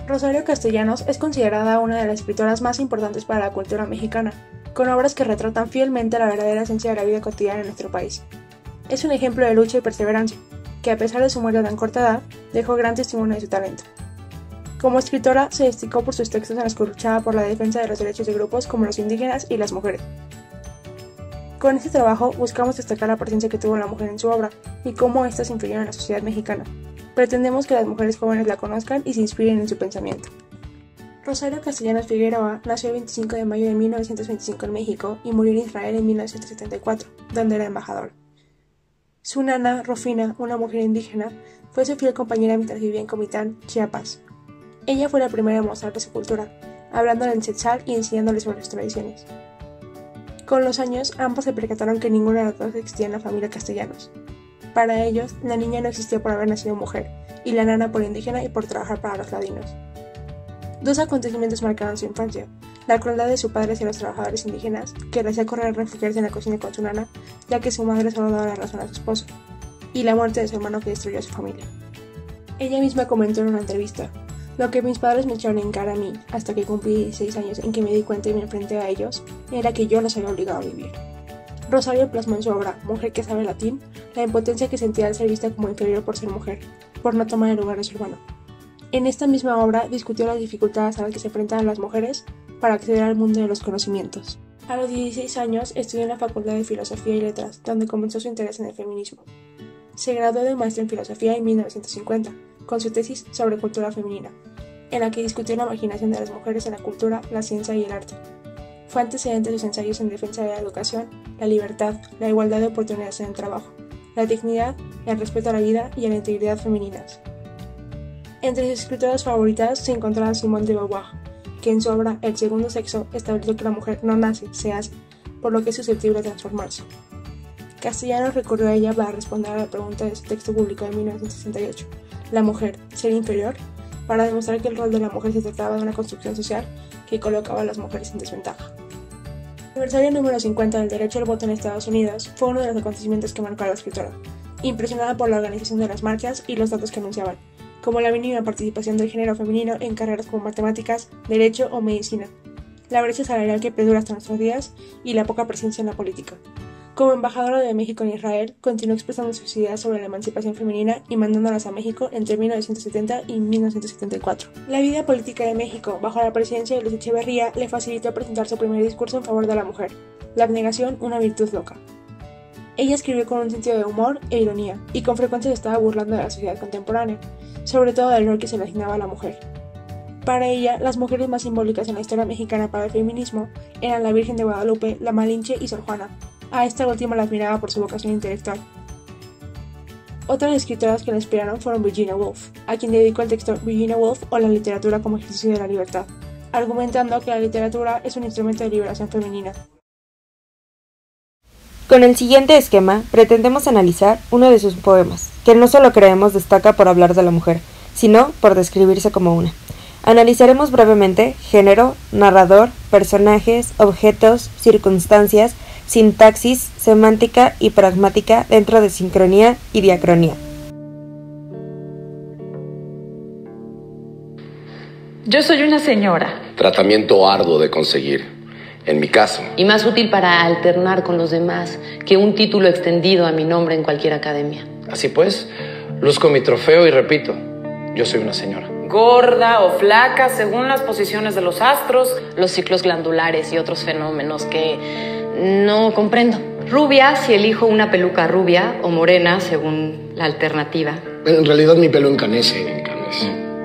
Rosario Castellanos es considerada una de las escritoras más importantes para la cultura mexicana, con obras que retratan fielmente la verdadera esencia de la vida cotidiana en nuestro país. Es un ejemplo de lucha y perseverancia, que a pesar de su muerte a tan corta edad, dejó gran testimonio de su talento. Como escritora, se destacó por sus textos en los que luchaba por la defensa de los derechos de grupos como los indígenas y las mujeres. Con este trabajo buscamos destacar la presencia que tuvo la mujer en su obra y cómo éstas influyeron en la sociedad mexicana. Pretendemos que las mujeres jóvenes la conozcan y se inspiren en su pensamiento. Rosario Castellanos Figueroa nació el 25 de mayo de 1925 en México y murió en Israel en 1974, donde era embajador. Su nana, Rufina, una mujer indígena, fue su fiel compañera mientras vivía en Comitán, Chiapas. Ella fue la primera en mostrarle su cultura, hablándole en Tzeltal y enseñándole sobre sus tradiciones. Con los años, ambos se percataron que ninguna de las dos existía en la familia Castellanos. Para ellos, la niña no existía por haber nacido mujer, y la nana por indígena y por trabajar para los ladinos. Dos acontecimientos marcaron su infancia: la crueldad de su padre hacia los trabajadores indígenas, que le hacía correr a refugiarse en la cocina con su nana, ya que su madre solo daba la razón a su esposo, y la muerte de su hermano que destruyó a su familia. Ella misma comentó en una entrevista: lo que mis padres me echaron en cara a mí, hasta que cumplí 16 años en que me di cuenta y me enfrenté a ellos, era que yo los había obligado a vivir. Rosario plasmó en su obra, Mujer que sabe latín, la impotencia que sentía al ser vista como inferior por ser mujer, por no tomar el lugar de su hermano. En esta misma obra discutió las dificultades a las que se enfrentaban las mujeres para acceder al mundo de los conocimientos. A los 16 años estudió en la Facultad de Filosofía y Letras, donde comenzó su interés en el feminismo. Se graduó de maestra en Filosofía en 1950, con su tesis sobre cultura femenina, en la que discutió la marginación de las mujeres en la cultura, la ciencia y el arte. Fue antecedente de sus ensayos en defensa de la educación, la libertad, la igualdad de oportunidades en el trabajo, la dignidad, el respeto a la vida y a la integridad femeninas. Entre sus escritoras favoritas se encontraba Simone de Beauvoir, que en su obra El segundo sexo estableció que la mujer no nace, se hace, por lo que es susceptible de transformarse. Castellanos recurrió a ella para responder a la pregunta de su texto publicado en 1968, ¿la mujer, ser inferior?, para demostrar que el rol de la mujer se trataba de una construcción social que colocaba a las mujeres en desventaja. El aniversario número 50 del derecho al voto en Estados Unidos fue uno de los acontecimientos que marcó a la escritora, impresionada por la organización de las marchas y los datos que anunciaban, como la mínima participación del género femenino en carreras como matemáticas, derecho o medicina, la brecha salarial que perdura hasta nuestros días y la poca presencia en la política. Como embajadora de México en Israel, continuó expresando sus ideas sobre la emancipación femenina y mandándolas a México entre 1970 y 1974. La vida política de México, bajo la presidencia de Luis Echeverría, le facilitó presentar su primer discurso en favor de la mujer: la abnegación, una virtud loca. Ella escribió con un sentido de humor e ironía, y con frecuencia se estaba burlando de la sociedad contemporánea, sobre todo del rol que se le asignaba a la mujer. Para ella, las mujeres más simbólicas en la historia mexicana para el feminismo eran la Virgen de Guadalupe, la Malinche y Sor Juana. A esta última la admiraba por su vocación intelectual. Otras escritoras que la inspiraron fueron Virginia Woolf, a quien dedicó el texto Virginia Woolf o la literatura como ejercicio de la libertad, argumentando que la literatura es un instrumento de liberación femenina. Con el siguiente esquema, pretendemos analizar uno de sus poemas, que no solo creemos destaca por hablar de la mujer, sino por describirse como una. Analizaremos brevemente género, narrador, personajes, objetos, circunstancias, sintaxis, semántica y pragmática dentro de sincronía y diacronía. Yo soy una señora. Tratamiento arduo de conseguir, en mi caso. Y más útil para alternar con los demás que un título extendido a mi nombre en cualquier academia. Así pues, luzco mi trofeo y repito, yo soy una señora. Gorda o flaca según las posiciones de los astros, los ciclos glandulares y otros fenómenos que no comprendo. Rubia si elijo una peluca rubia o morena según la alternativa. En realidad mi pelo encanece.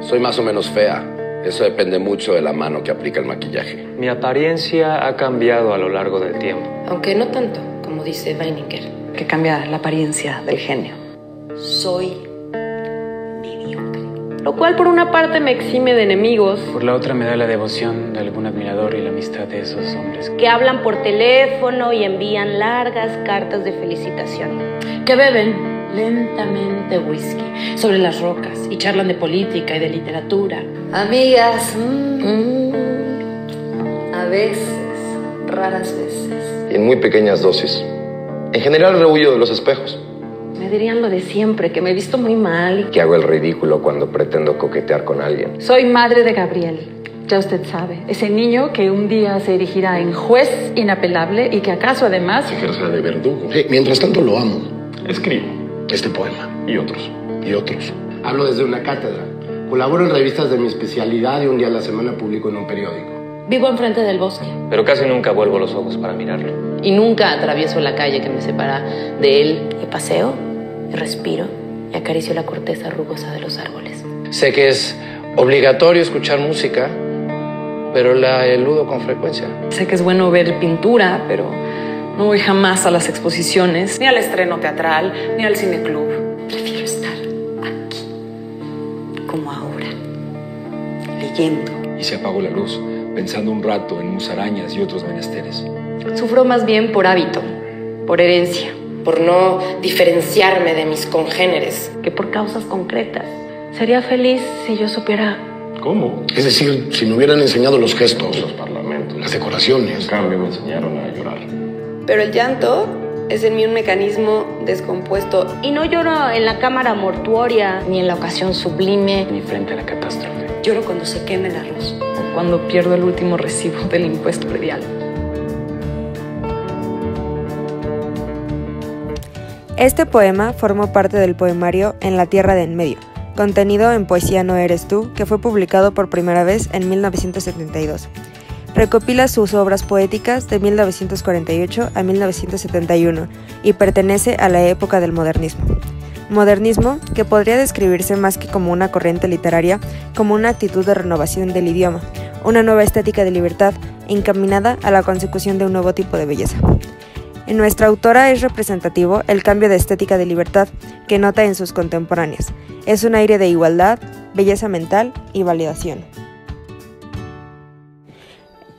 Soy más o menos fea. Eso depende mucho de la mano que aplica el maquillaje. Mi apariencia ha cambiado a lo largo del tiempo. Aunque no tanto, como dice Weininger. que cambia la apariencia del genio. Soy mediocre. Lo cual por una parte me exime de enemigos. Por la otra me da la devoción de algún admirador y la amistad de esos hombres. Que hablan por teléfono y envían largas cartas de felicitación. Que beben lentamente whisky sobre las rocas y charlan de política y de literatura. Amigas, a veces, raras veces. Y en muy pequeñas dosis. En general rehuyo de los espejos. Me dirían lo de siempre, que me he visto muy mal y Que hago el ridículo cuando pretendo coquetear con alguien. Soy madre de Gabriel. Ya usted sabe, ese niño que un día se erigirá en juez inapelable y que acaso además ejercerá de verdugo. Mientras tanto lo amo. Escribo este poema y otros. Hablo desde una cátedra. Colaboro en revistas de mi especialidad y un día a la semana publico en un periódico. Vivo enfrente del bosque. Pero casi nunca vuelvo los ojos para mirarlo. Y nunca atravieso la calle que me separa de él. Y paseo, y respiro, y acaricio la corteza rugosa de los árboles. Sé que es obligatorio escuchar música, pero la eludo con frecuencia. sé que es bueno ver pintura, pero no voy jamás a las exposiciones, ni al estreno teatral, ni al cineclub. Prefiero estar aquí, como ahora, leyendo. Y se apagó la luz, pensando un rato en musarañas y otros menesteres. Sufro más bien por hábito, por herencia, por no diferenciarme de mis congéneres, Que por causas concretas. Sería feliz si yo supiera. ¿Cómo? Es decir, si me hubieran enseñado los gestos, los parlamentos, las decoraciones. En cambio me enseñaron a llorar. Pero el llanto es en mí un mecanismo descompuesto. Y no lloro en la cámara mortuoria. Ni en la ocasión sublime. Ni frente a la catástrofe. Lloro cuando se quema el arroz o cuando pierdo el último recibo del impuesto predial. Este poema formó parte del poemario En la Tierra de en Medio, contenido en Poesía no eres tú, que fue publicado por primera vez en 1972. Recopila sus obras poéticas de 1948 a 1971 y pertenece a la época del modernismo. Modernismo que podría describirse más que como una corriente literaria, como una actitud de renovación del idioma, una nueva estética de libertad encaminada a la consecución de un nuevo tipo de belleza. En nuestra autora es representativo el cambio de estética de libertad que nota en sus contemporáneas. Es un aire de igualdad, belleza mental y validación.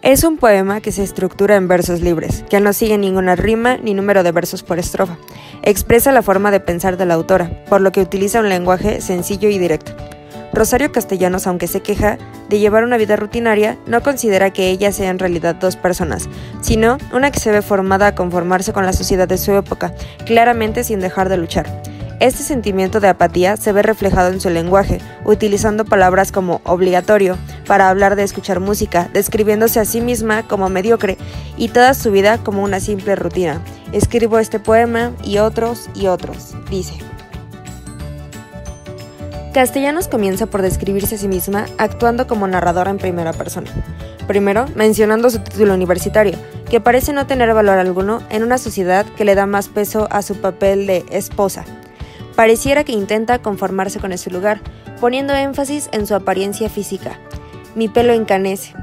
Es un poema que se estructura en versos libres, que no sigue ninguna rima ni número de versos por estrofa. Expresa la forma de pensar de la autora, por lo que utiliza un lenguaje sencillo y directo. Rosario Castellanos, aunque se queja de llevar una vida rutinaria, no considera que ella sea en realidad dos personas, sino una que se ve formada a conformarse con la sociedad de su época, claramente sin dejar de luchar. Este sentimiento de apatía se ve reflejado en su lenguaje, utilizando palabras como obligatorio para hablar de escuchar música, describiéndose a sí misma como mediocre y toda su vida como una simple rutina. Escribo este poema y otros, dice. Castellanos comienza por describirse a sí misma actuando como narradora en primera persona. Primero, mencionando su título universitario, que parece no tener valor alguno en una sociedad que le da más peso a su papel de esposa. Pareciera que intenta conformarse con ese lugar, poniendo énfasis en su apariencia física. Mi pelo encanece,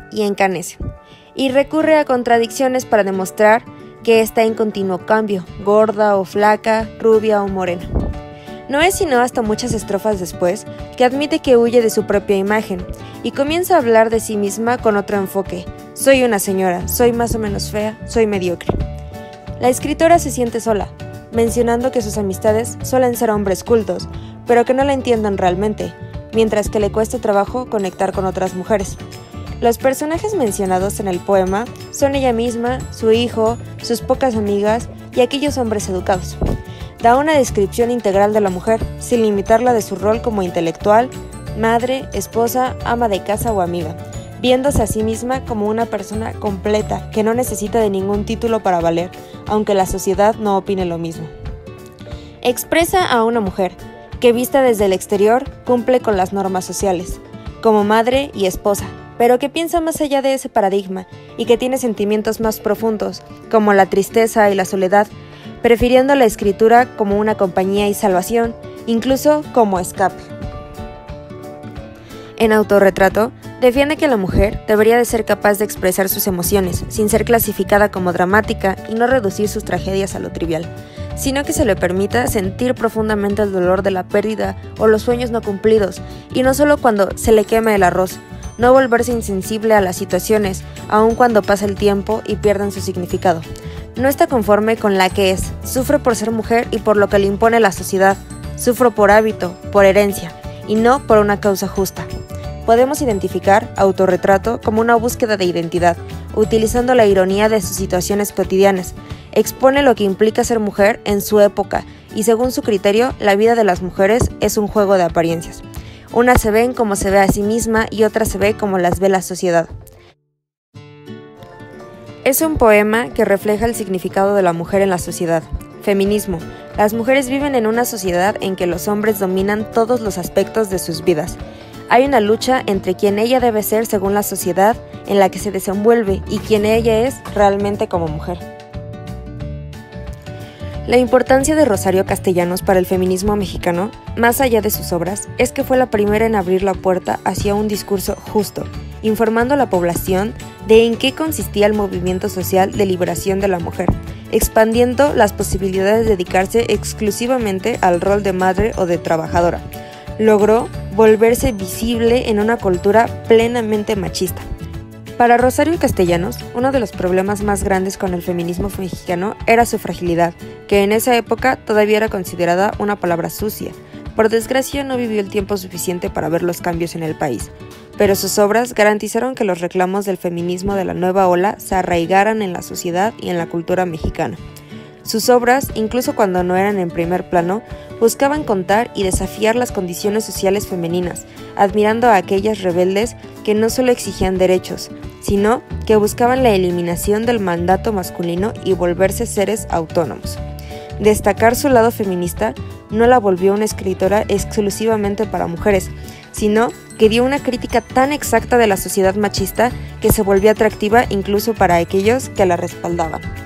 y recurre a contradicciones para demostrar que está en continuo cambio, gorda o flaca, rubia o morena. No es sino hasta muchas estrofas después que admite que huye de su propia imagen y comienza a hablar de sí misma con otro enfoque. Soy una señora, soy más o menos fea, soy mediocre. La escritora se siente sola, mencionando que sus amistades suelen ser hombres cultos, pero que no la entiendan realmente, mientras que le cuesta trabajo conectar con otras mujeres. Los personajes mencionados en el poema son ella misma, su hijo, sus pocas amigas y aquellos hombres educados. Da una descripción integral de la mujer, sin limitarla de su rol como intelectual, madre, esposa, ama de casa o amiga, viéndose a sí misma como una persona completa que no necesita de ningún título para valer, aunque la sociedad no opine lo mismo. Expresa a una mujer que, vista desde el exterior, cumple con las normas sociales, como madre y esposa, pero que piensa más allá de ese paradigma y que tiene sentimientos más profundos, como la tristeza y la soledad, prefiriendo la escritura como una compañía y salvación, incluso como escape. En Autorretrato, defiende que la mujer debería de ser capaz de expresar sus emociones, sin ser clasificada como dramática y no reducir sus tragedias a lo trivial, sino que se le permita sentir profundamente el dolor de la pérdida o los sueños no cumplidos, y no solo cuando se le quema el arroz, no volverse insensible a las situaciones, aun cuando pasa el tiempo y pierdan su significado. No está conforme con la que es, sufre por ser mujer y por lo que le impone la sociedad, sufro por hábito, por herencia, y no por una causa justa. Podemos identificar Autorretrato como una búsqueda de identidad, utilizando la ironía de sus situaciones cotidianas. Expone lo que implica ser mujer en su época y según su criterio, la vida de las mujeres es un juego de apariencias. Unas se ven como se ve a sí misma y otras se ve como las ve la sociedad. Es un poema que refleja el significado de la mujer en la sociedad. Feminismo. Las mujeres viven en una sociedad en que los hombres dominan todos los aspectos de sus vidas. Hay una lucha entre quien ella debe ser según la sociedad en la que se desenvuelve y quien ella es realmente como mujer. La importancia de Rosario Castellanos para el feminismo mexicano, más allá de sus obras, es que fue la primera en abrir la puerta hacia un discurso justo, informando a la población de en qué consistía el movimiento social de liberación de la mujer, expandiendo las posibilidades de dedicarse exclusivamente al rol de madre o de trabajadora. Logró volverse visible en una cultura plenamente machista. Para Rosario Castellanos, uno de los problemas más grandes con el feminismo mexicano era su fragilidad, que en esa época todavía era considerada una palabra sucia. Por desgracia, no vivió el tiempo suficiente para ver los cambios en el país, pero sus obras garantizaron que los reclamos del feminismo de la nueva ola se arraigaran en la sociedad y en la cultura mexicana. Sus obras, incluso cuando no eran en primer plano, buscaban contar y desafiar las condiciones sociales femeninas, admirando a aquellas rebeldes que no solo exigían derechos, sino que buscaban la eliminación del mandato masculino y volverse seres autónomos. Destacar su lado feminista no la volvió una escritora exclusivamente para mujeres, sino que dio una crítica tan exacta de la sociedad machista que se volvió atractiva incluso para aquellos que la respaldaban.